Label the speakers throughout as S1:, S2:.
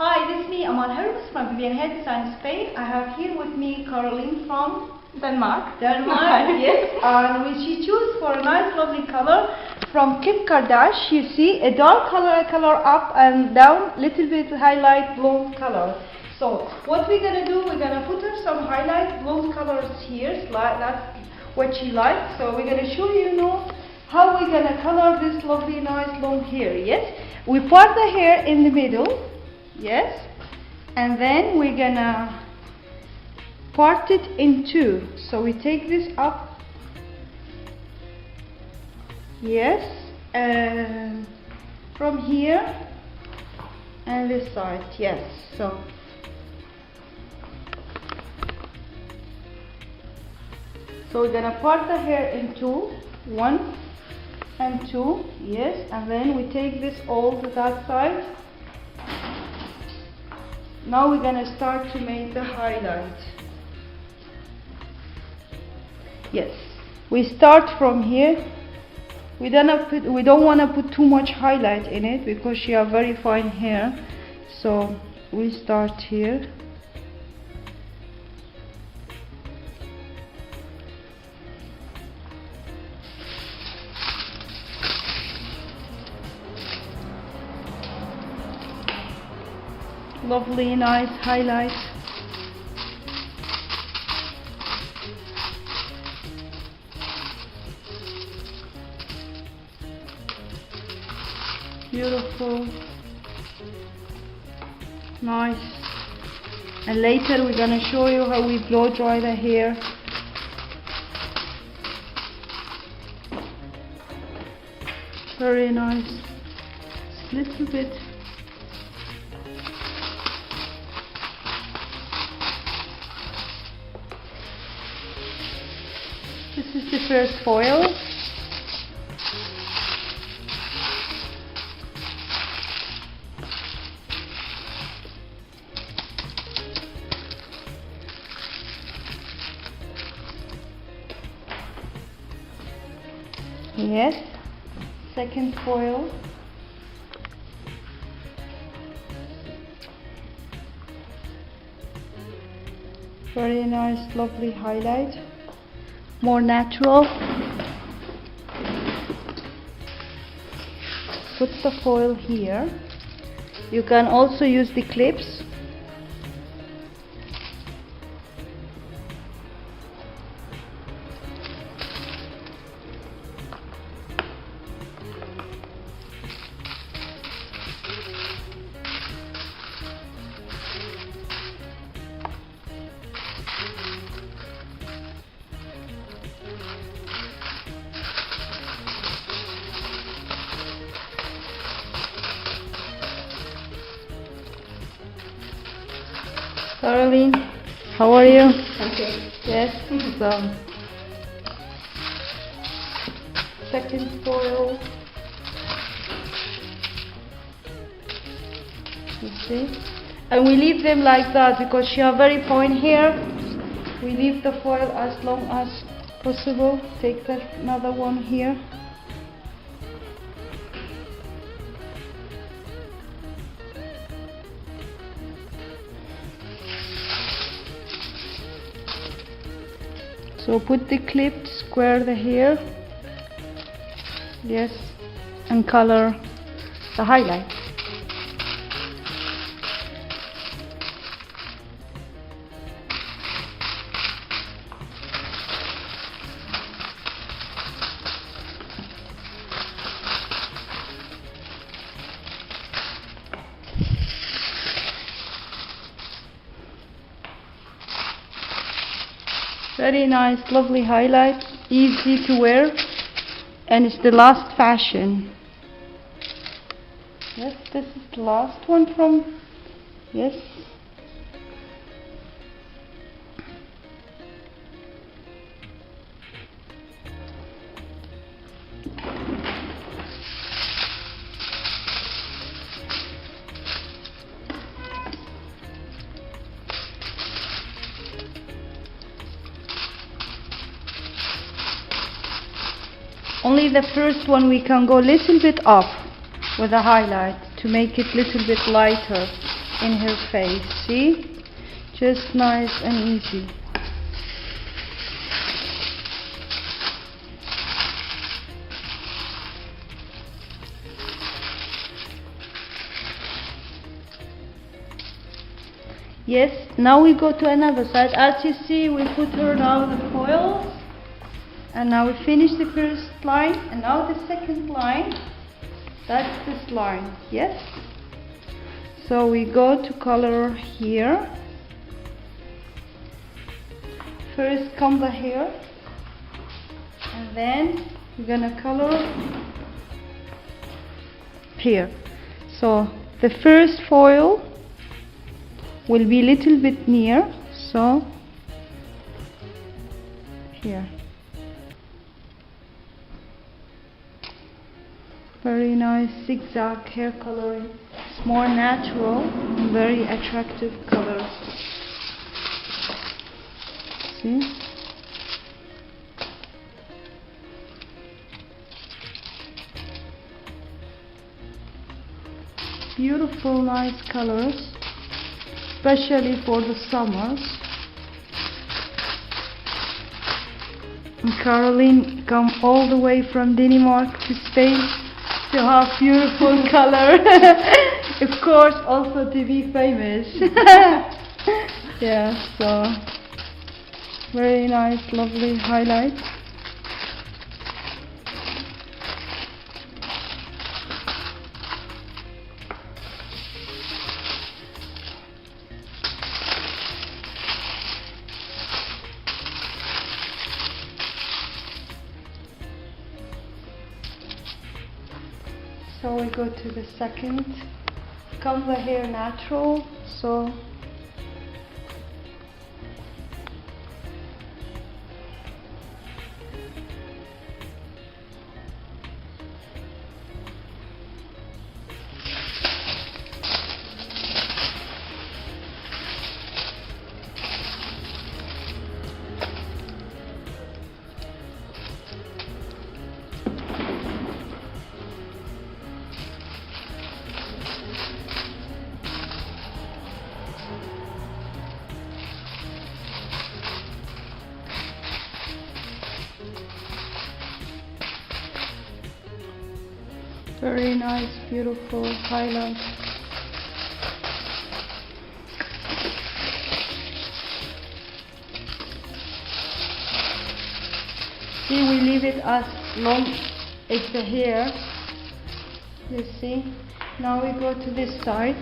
S1: Hi, this is me, Amal Hermuz from Vivian Hair Design Spain. I have here with me Caroline from
S2: Denmark.
S1: Yes, and she chose for a nice lovely color from Kardashian. You see, a dark color up and down, little bit highlight blonde color. So what we're gonna do, we're gonna put her some highlight blonde colors here, that's what she likes. So we're gonna show you how we're gonna color this lovely nice long hair. Yes, we part the hair in the middle. Yes, and then we're gonna part it in two. So we take this up, yes, from here and this side, yes. So we're gonna part the hair in two, one and two, yes, and then we take this all to that side. Now we're gonna start to make the highlight. Yes, we start from here. We don't want to put too much highlight in it because she has very fine hair. So we start here. Lovely, nice highlight. Beautiful, nice. And later we're gonna show you how we blow dry the hair. Very nice. Little bit. This is the first foil. Yes, second foil. Very nice, lovely highlight. More natural. Put the foil here. You can also use the clips. Caroline, how are you?
S2: Okay.
S1: Yes, so second foil. You see? And we leave them like that because she has very fine hair. We leave the foil as long as possible. Take another one here. So put the clip, square the hair, yes, and color the highlight. Very nice, lovely highlight, easy to wear, and it's the last fashion. Yes, this is the last one from, yes. Only the first one we can go a little bit up with a highlight to make it a little bit lighter. in her face. See? Just nice and easy. Yes, now we go to another side. As you see, we put her now the foils, and now we finish the first line, and now the second line. That's this line. Yes. So we go to color here. First comb the hair, and then we're gonna color here. So the first foil will be a little bit near, so here. Very nice zigzag hair coloring. It's more natural and very attractive color. See? Beautiful, nice colors, especially for the summers. And Caroline come all the way from Denmark to Spain to have beautiful color. Of course, also to be famous. Yeah, so very nice, lovely highlight. So we go to the second. Comb the hair natural. So very nice, beautiful highlight. See, we leave it as long as the hair. You see? Now we go to this side.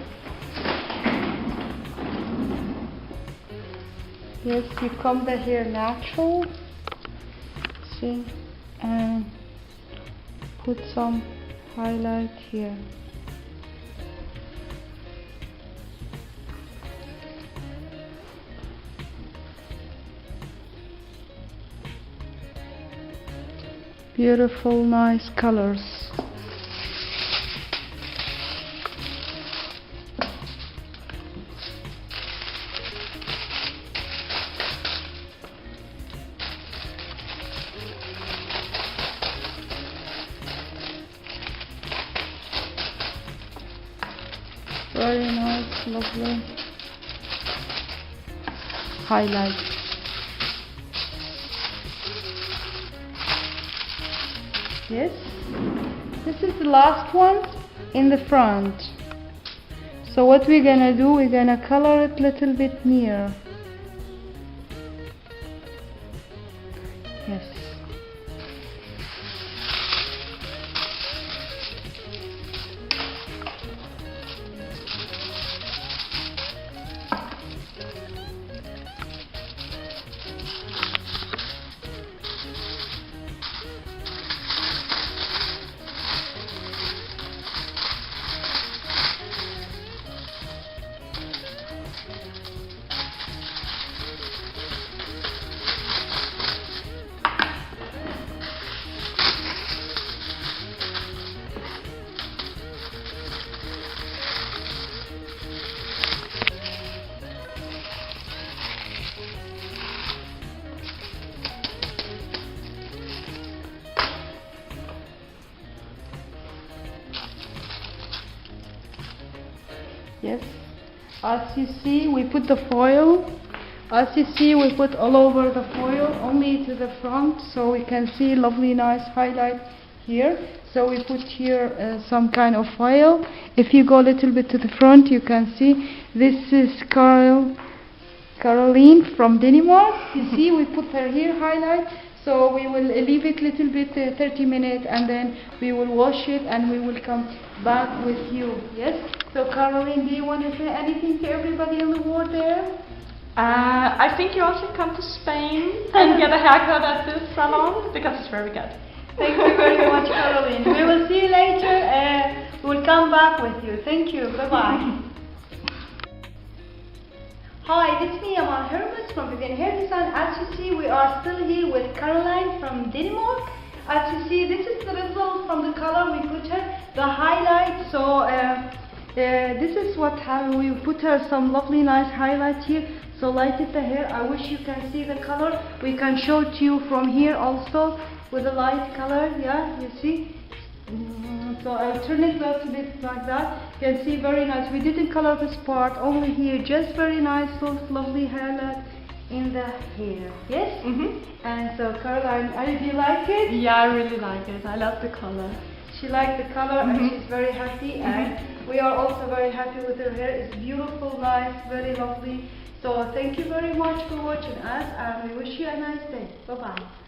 S1: Yes, you comb the hair natural. See? And put some highlight here. Beautiful, nice colors. Very nice, lovely highlight. Yes, this is the last one in the front. So what we're gonna do, we're gonna color it a little bit near. Yes. Yes, As you see, we put the foil. As you see, we put all over the foil, only to the front, so we can see lovely nice highlight here. So we put here some kind of foil. If you go a little bit to the front, you can see this is Caroline from Denmark. You see, we put her here highlight. So we will leave it little bit 30 minutes, and then we will wash it, and we will come back with you. Yes. So Caroline, do you want to say anything to everybody in the world there?
S2: I think you all should come to Spain and get a haircut at this salon because it's very good.
S1: Thank you very much, Caroline. We will see you later. We'll come back with you. Thank you. Bye-bye. Hi, it's me, Amal Hermuz from Hairstyles. As you see, we are still here with Caroline from Denmark. As you see, this is the result from the color we put her, the highlight. So this is what how we put her some lovely nice highlight here. So lighted the hair. I wish you can see the color. We can show it to you from here also with a light color. Yeah, you see. So I'll turn it a little bit like that. You can see very nice. We didn't color this part, only here. Just very nice, soft, lovely highlight in the hair. Yes? And so Caroline, do you like it?
S2: Yeah, I really like it. I love the color.
S1: She liked the color and she's very happy. And we are also very happy with her hair. It's beautiful, nice, very lovely. So thank you very much for watching us, and we wish you a nice day. Bye-bye.